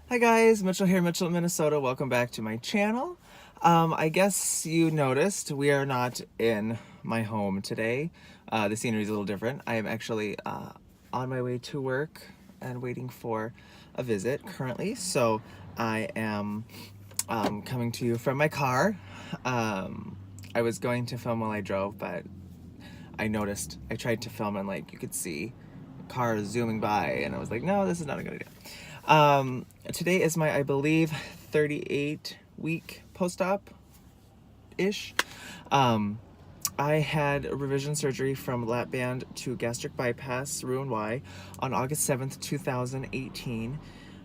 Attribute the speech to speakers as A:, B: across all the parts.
A: Hi guys, Mitchell here, Mitchell, Minnesota. Welcome back to my channel. I guess you noticed we are not in my home today. The scenery is a little different. I am actually on my way to work and waiting for a visit currently. So I am coming to you from my car. I was going to film while I drove, but I noticed I tried to film and like you could see cars zooming by, and I was like, no, this is not a good idea. Today is my, I believe, 38-week post-op ish. I had revision surgery from lap band to gastric bypass, RNY, on August 7th, 2018.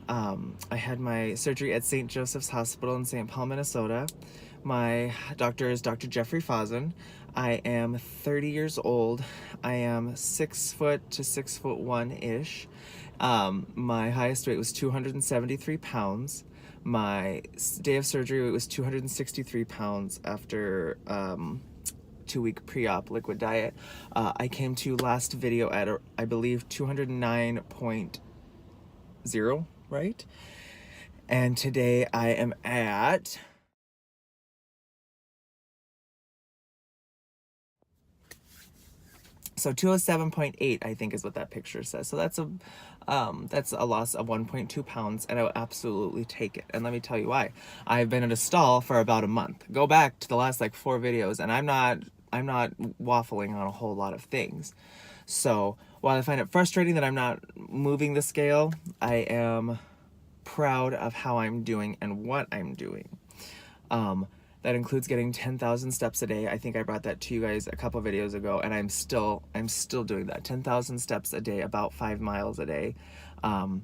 A: I had my surgery at St. Joseph's Hospital in St. Paul, Minnesota. My doctor is Dr. Jeffrey Fozen. I am 30 years old. I am 6 foot to 6'1" ish. My highest weight was 273 pounds. My day of surgery weight was 263 pounds after 2-week pre-op liquid diet. I came to last video at, I believe, 209.0, right? And today I am at so 207.8, I think is what that picture says. So that's a loss of 1.2 pounds, and I will absolutely take it. And let me tell you why. I've been in a stall for about a month. Go back to the last like 4 videos, and I'm not waffling on a whole lot of things. So while I find it frustrating that I'm not moving the scale, I am proud of how I'm doing and what I'm doing. That includes getting 10,000 steps a day. I think I brought that to you guys a couple videos ago, and I'm still doing that. 10,000 steps a day, about 5 miles a day. And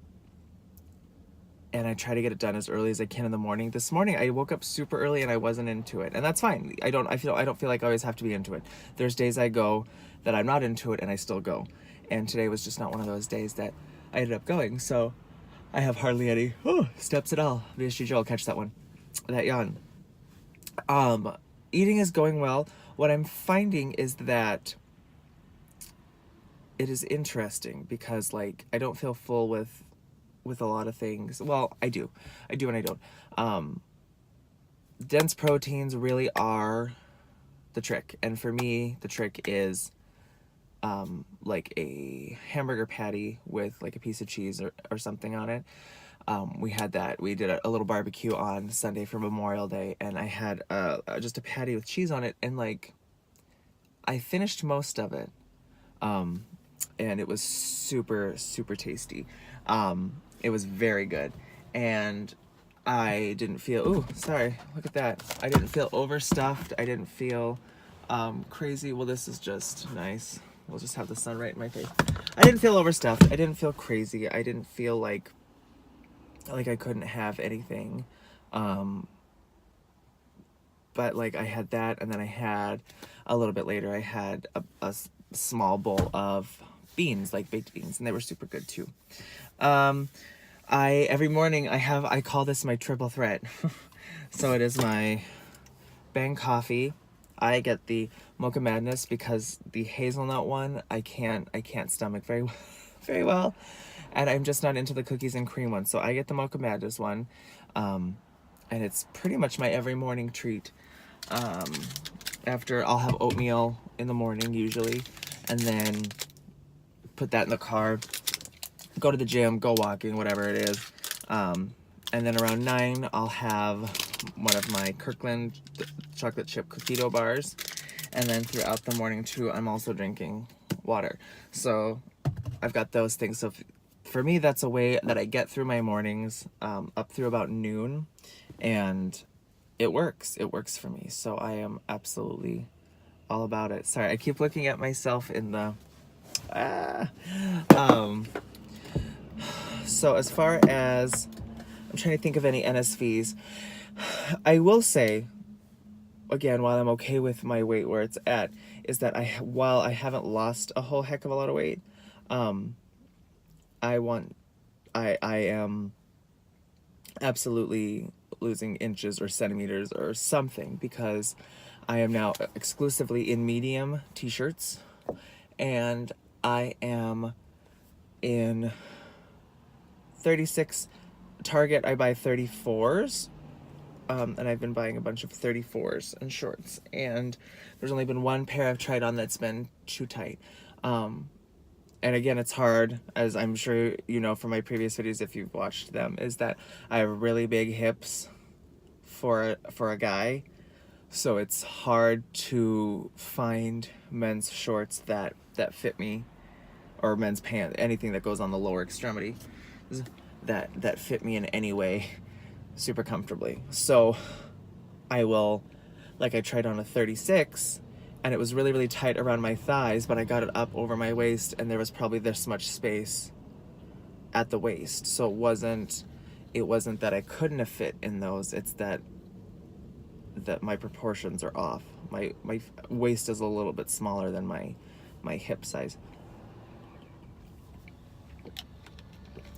A: I try to get it done as early as I can in the morning. This morning I woke up super early and I wasn't into it, and that's fine. I don't feel like I always have to be into it. There's days I go that I'm not into it and I still go. And today was just not one of those days that I ended up going. So I have hardly any steps at all. VSG Joel, catch that one. That yawn. Eating is going well. What I'm finding is that it is interesting because like I don't feel full with a lot of things. Well, I do and I don't. Dense proteins really are the trick, and for me the trick is like a hamburger patty with like a piece of cheese or something on it. We did a little barbecue on Sunday for Memorial Day, and I had just a patty with cheese on it, and like I finished most of it, and it was super tasty. It was very good, and I didn't feel, ooh, sorry, look at that. I didn't feel overstuffed. I didn't feel crazy. Well, this is just nice. We'll just have the sun right in my face. I didn't feel overstuffed. I didn't feel crazy. I didn't feel like I couldn't have anything. But like I had that, and then I had a little bit later I had a small bowl of beans, like baked beans, and they were super good too. Every morning I call this my triple threat. So it is my Bang coffee. I get the Mocha Madness because the hazelnut one I can't stomach very very well, and I'm just not into the cookies and cream one. So I get the Mocha Madness one, and it's pretty much my every morning treat. After I'll have oatmeal in the morning usually, and then put that in the car, go to the gym, go walking, whatever it is. And then around 9, I'll have one of my Kirkland chocolate chip cookie dough bars. And then throughout the morning too, I'm also drinking water. So I've got those things. So for me, that's a way that I get through my mornings, up through about noon, and it works. It works for me. So I am absolutely all about it. Sorry, I keep looking at myself in the, so as far as, I'm trying to think of any NSVs. I will say, again, while I'm okay with my weight where it's at, is that while I haven't lost a whole heck of a lot of weight, I am absolutely losing inches or centimeters or something, because I am now exclusively in medium t-shirts, and I am in 36 Target, I buy 34s. And I've been buying a bunch of 34s and shorts. And there's only been one pair I've tried on that's been too tight. And again, it's hard, as I'm sure you know from my previous videos if you've watched them, is that I have really big hips for a guy. So it's hard to find men's shorts that fit me, or men's pants, anything that goes on the lower extremity that fit me in any way super comfortably. So I tried on a 36 and it was really, really tight around my thighs, but I got it up over my waist and there was probably this much space at the waist. So it wasn't that I couldn't have fit in those, it's that my proportions are off. My waist is a little bit smaller than my hip size.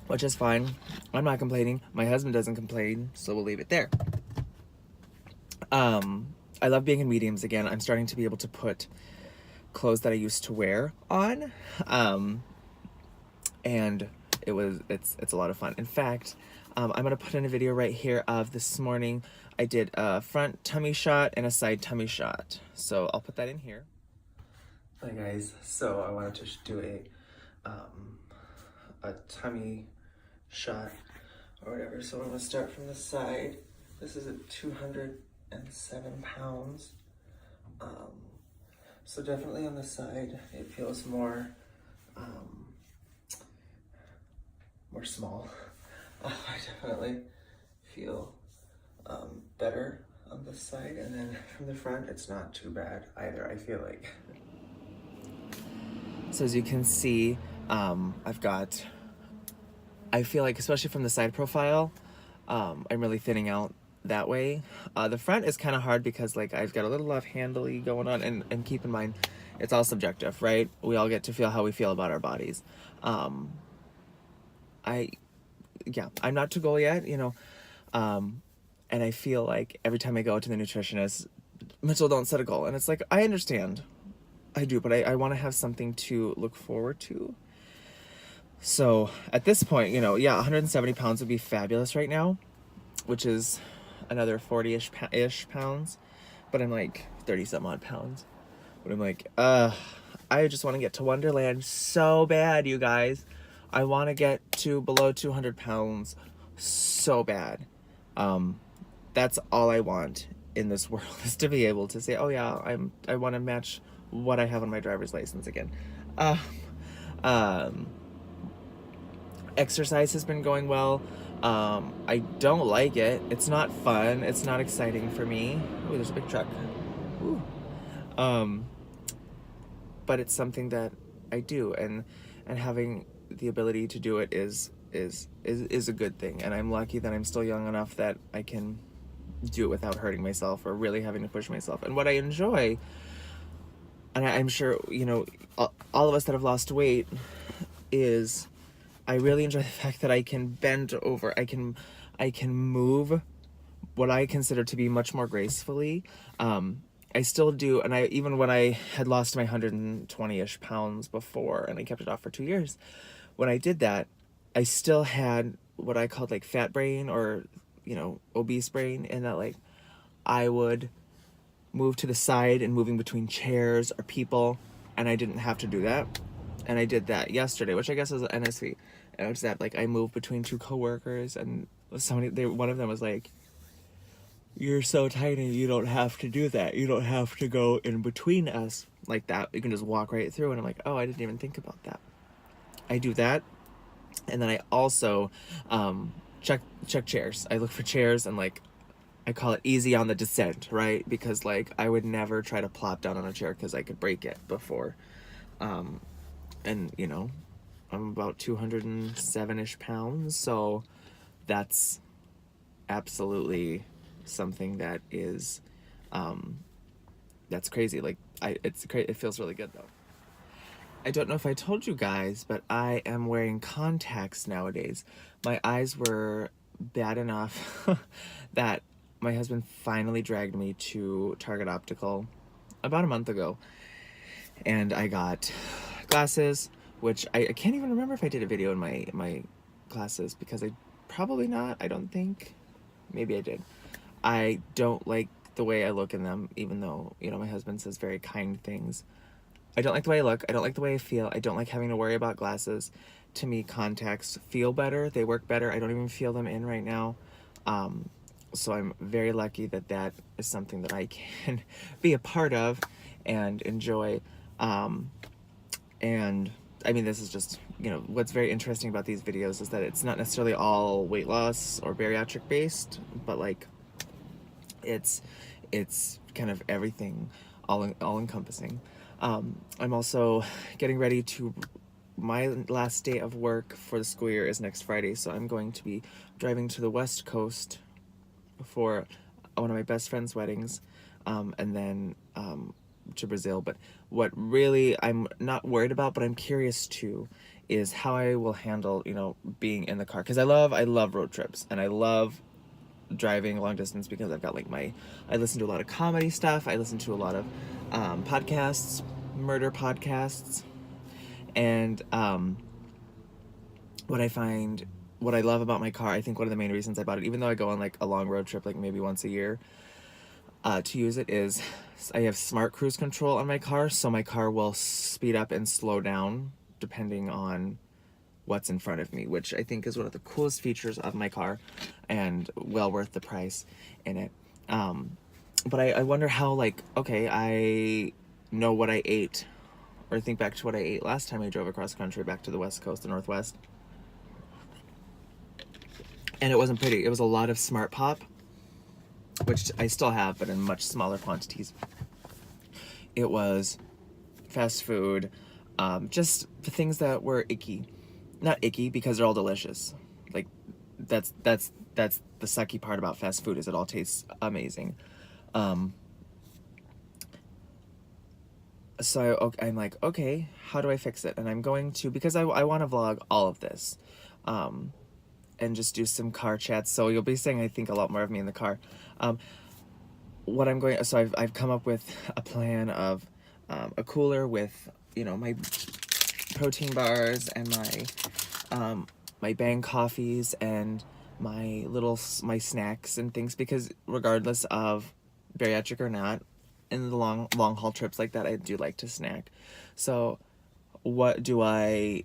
A: Which is fine. I'm not complaining. My husband doesn't complain, so we'll leave it there. I love being in mediums again. I'm starting to be able to put clothes that I used to wear on. And it's a lot of fun. In fact, I'm gonna put in a video right here of this morning. I did a front tummy shot and a side tummy shot. So I'll put that in here. Hi guys, so I wanted to do a tummy shot or whatever. So I'm gonna start from the side. This is at 207 pounds. So definitely on the side, it feels more small. I definitely feel better on this side, and then from the front, it's not too bad either, I feel like. So as you can see, I feel like, especially from the side profile, I'm really thinning out that way. The front is kind of hard because like I've got a little off-handly going on, and keep in mind, it's all subjective, right? We all get to feel how we feel about our bodies. I'm not to goal yet, you know, and I feel like every time I go to the nutritionist, Mitchell, don't set a goal. And it's like, I understand, I do, but I want to have something to look forward to. So at this point, you know, 170 pounds would be fabulous right now, which is another 40-ish pounds, but I'm like 30 some odd pounds. But I'm like, I just want to get to Wonderland so bad, you guys. I want to get to below 200 pounds so bad. That's all I want in this world, is to be able to say, oh yeah, I want to match what I have on my driver's license again. Exercise has been going well. I don't like it. It's not fun. It's not exciting for me. Oh, there's a big truck. Ooh. But it's something that I do, and having the ability to do it is a good thing. And I'm lucky that I'm still young enough that I can do it without hurting myself or really having to push myself. And what I enjoy, and I'm sure, you know, all of us that have lost weight, is I really enjoy the fact that I can bend over. I can move what I consider to be much more gracefully. I still do, and even when I had lost my 120-ish pounds before, and I kept it off for 2 years, when I did that, I still had what I called like fat brain, or, you know, obese brain, and that like I would move to the side and moving between chairs or people, and I didn't have to do that. And I did that yesterday, which I guess is an NSV. And it was that, like, I moved between two coworkers, and one of them was like, "You're so tiny, you don't have to do that. You don't have to go in between us like that. You can just walk right through." And I'm like, oh, I didn't even think about that. I do that. And then I also check chairs. I look for chairs, and like, I call it easy on the descent, right? Because like I would never try to plop down on a chair because I could break it before. And you know, I'm about 207-ish pounds, so that's absolutely something that is that's crazy. Like it feels really good though. I don't know if I told you guys, but I am wearing contacts nowadays. My eyes were bad enough that my husband finally dragged me to Target Optical about a month ago, and I got glasses, which I can't even remember if I did a video in my glasses, because Probably not. I don't think. Maybe I did. I don't like the way I look in them, even though, my husband says very kind things. I don't like the way I look. I don't like the way I feel. I don't like having to worry about glasses. To me, contacts feel better. They work better. I don't even feel them in right now. So I'm very lucky that that is something that I can be a part of and enjoy. And I mean, this is just, what's very interesting about these videos is that it's not necessarily all weight loss or bariatric based, but like it's kind of everything, all encompassing. I'm also getting ready to, my last day of work for the school year is next Friday, so I'm going to be driving to the West Coast for one of my best friend's weddings, and then to Brazil. But what really I'm not worried about, but I'm curious too, is how I will handle, being in the car. Because I love road trips, and I love driving long distance because I've got like I listen to a lot of comedy stuff. I listen to a lot of podcasts, murder podcasts, and what I love about my car, I think one of the main reasons I bought it, even though I go on like a long road trip, like maybe once a year, to use it, is I have smart cruise control on my car, so my car will speed up and slow down depending on what's in front of me, which I think is one of the coolest features of my car, and well worth the price in it. But I wonder how, like, okay, I know what I ate, or think back to what I ate last time I drove across country back to the West Coast, the Northwest. And it wasn't pretty. It was a lot of Smart Pop, which I still have, but in much smaller quantities. It was fast food, just the things that were icky. Not icky, because they're all delicious. Like, that's the sucky part about fast food, is it all tastes amazing. So I'm like, okay, how do I fix it? And I'm going to, because I want to vlog all of this, and just do some car chats. So you'll be seeing, I think, a lot more of me in the car. So I've come up with a plan of a cooler with, my protein bars and my Bang coffees and my snacks and things, because regardless of bariatric or not, in the long haul trips like that, I do like to snack. So what do I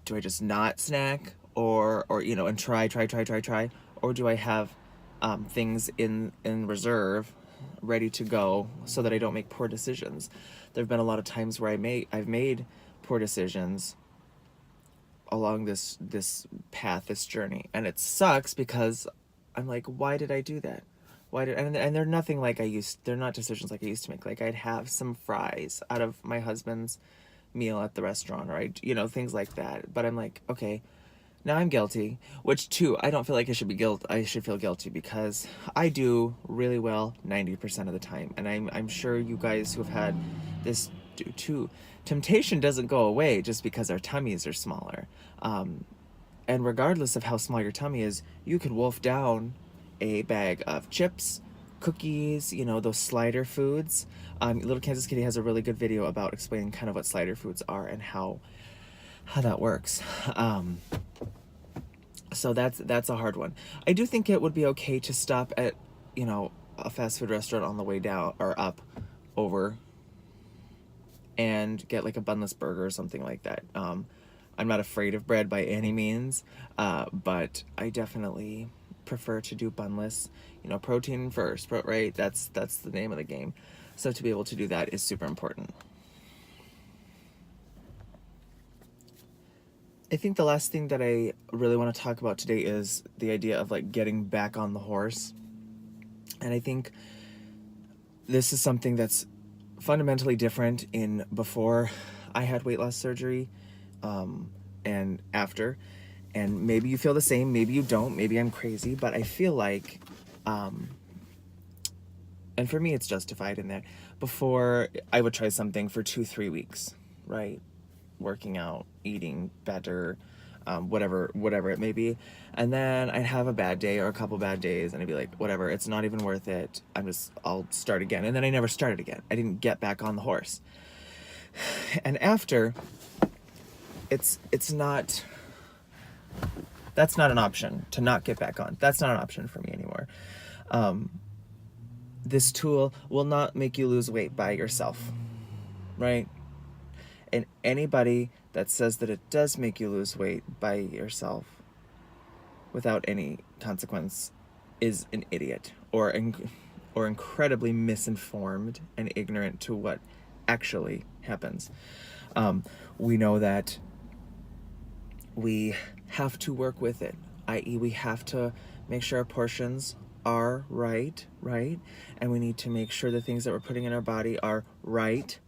A: just not snack, or and try, or do I have things in reserve ready to go so that I don't make poor decisions? There have been a lot of times where I've made poor decisions along this path, this journey, and it sucks because I'm like, why did I do that? And they're nothing like they're not decisions like I used to make. Like, I'd have some fries out of my husband's meal at the restaurant, or things like that. But I'm like, okay, now I'm guilty, which too, I don't feel like I should feel guilty, because I do really well 90% of the time. And I'm sure you guys who have had this do too. Temptation doesn't go away just because our tummies are smaller. And regardless of how small your tummy is, you could wolf down a bag of chips, cookies, those slider foods. Little Kansas Kitty has a really good video about explaining kind of what slider foods are and how that works. So that's a hard one. I do think it would be okay to stop at, a fast food restaurant on the way down or over, and get like a bunless burger or something like that. I'm not afraid of bread by any means, but I definitely prefer to do bunless. Protein first, right? That's the name of the game. So to be able to do that is super important. I think the last thing that I really want to talk about today is the idea of like getting back on the horse. And I think this is something that's fundamentally different in before I had weight loss surgery, and after. And maybe you feel the same, maybe you don't, maybe I'm crazy, but I feel like, and for me it's justified in that before I would try something for 2-3 weeks, right? Working out, eating better, whatever it may be. And then I'd have a bad day or a couple bad days, and I'd be like, whatever, it's not even worth it. I'll start again. And then I never started again. I didn't get back on the horse. And after, it's not That's not an option. To not get back on, that's not an option for me anymore. This tool will not make you lose weight by yourself, right? And anybody that says that it does make you lose weight by yourself without any consequence is an idiot, or incredibly misinformed and ignorant to what actually happens. We know that we have to work with it, i.e. we have to make sure our portions are right, and we need to make sure the things that we're putting in our body are right.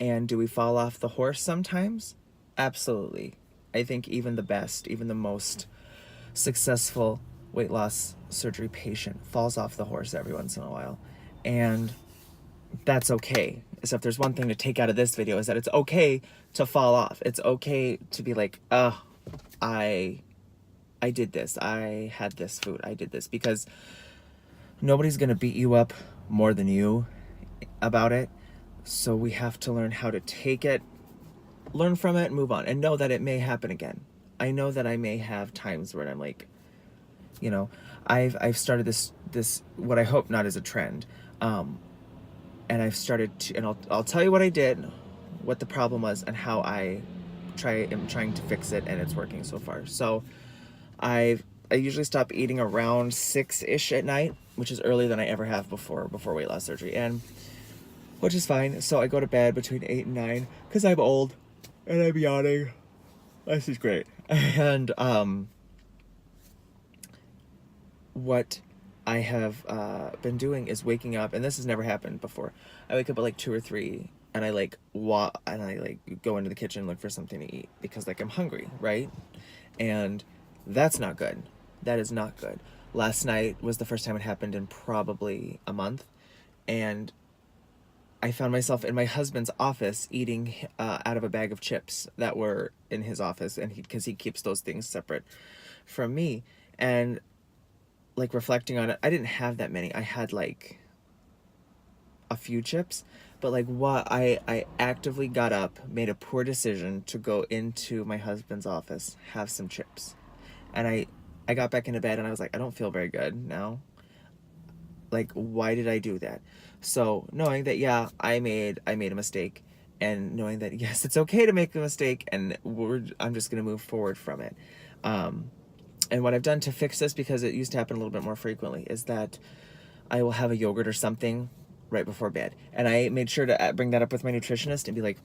A: And do we fall off the horse sometimes? Absolutely. I think even the best, even the most successful weight loss surgery patient falls off the horse every once in a while. And that's okay. So if there's one thing to take out of this video, is that it's okay to fall off. It's okay to be like, I did this. I had this food. I did this. Because nobody's going to beat you up more than you about it. So we have to learn how to take it, learn from it, and move on. And know that it may happen again. I know that I may have times where I'm like, you know, I've started this what I hope not is a trend. And I've started to, and I'll tell you what I did, what the problem was, and how I am trying to fix it, and it's working so far. So I usually stop eating around 6-ish at night, which is earlier than I ever have before weight loss surgery, and which is fine. So I go to bed between 8 and 9 because I'm old and I'm yawning. This is great. And what I have been doing is waking up, and this has never happened before. I wake up at like 2 or 3, and I go into the kitchen and look for something to eat because like I'm hungry, right? And that's not good. That is not good. Last night was the first time it happened in probably a month, and I found myself in my husband's office eating out of a bag of chips that were in his office, and because he keeps those things separate from me. And like reflecting on it, I didn't have that many. I had like a few chips, but like what I actively got up, made a poor decision to go into my husband's office, have some chips. And I got back into bed and I was like, I don't feel very good now. Like, why did I do that? So knowing that, yeah, I made a mistake, and knowing that, yes, it's okay to make a mistake, and I'm just going to move forward from it. And what I've done to fix this, because it used to happen a little bit more frequently, is that I will have a yogurt or something right before bed. And I made sure to bring that up with my nutritionist and be like,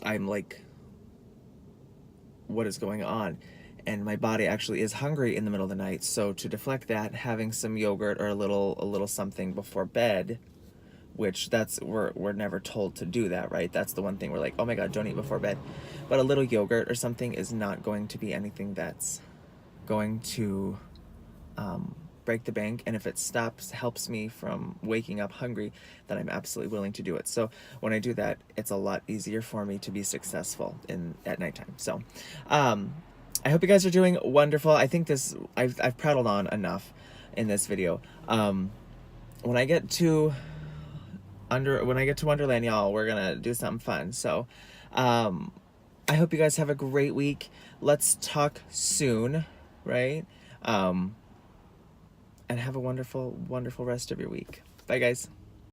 A: I'm like, what is going on? And my body actually is hungry in the middle of the night. So to deflect that, having some yogurt or a little something before bed, which we're never told to do that, right? That's the one thing we're like, oh my God, don't eat before bed. But a little yogurt or something is not going to be anything that's going to break the bank. And if it helps me from waking up hungry, then I'm absolutely willing to do it. So when I do that, it's a lot easier for me to be successful at nighttime. So I hope you guys are doing wonderful. I think I've prattled on enough in this video. When I get to Wonderland, y'all, we're gonna do something fun. So I hope you guys have a great week. Let's talk soon, right? And have a wonderful rest of your week. Bye, guys.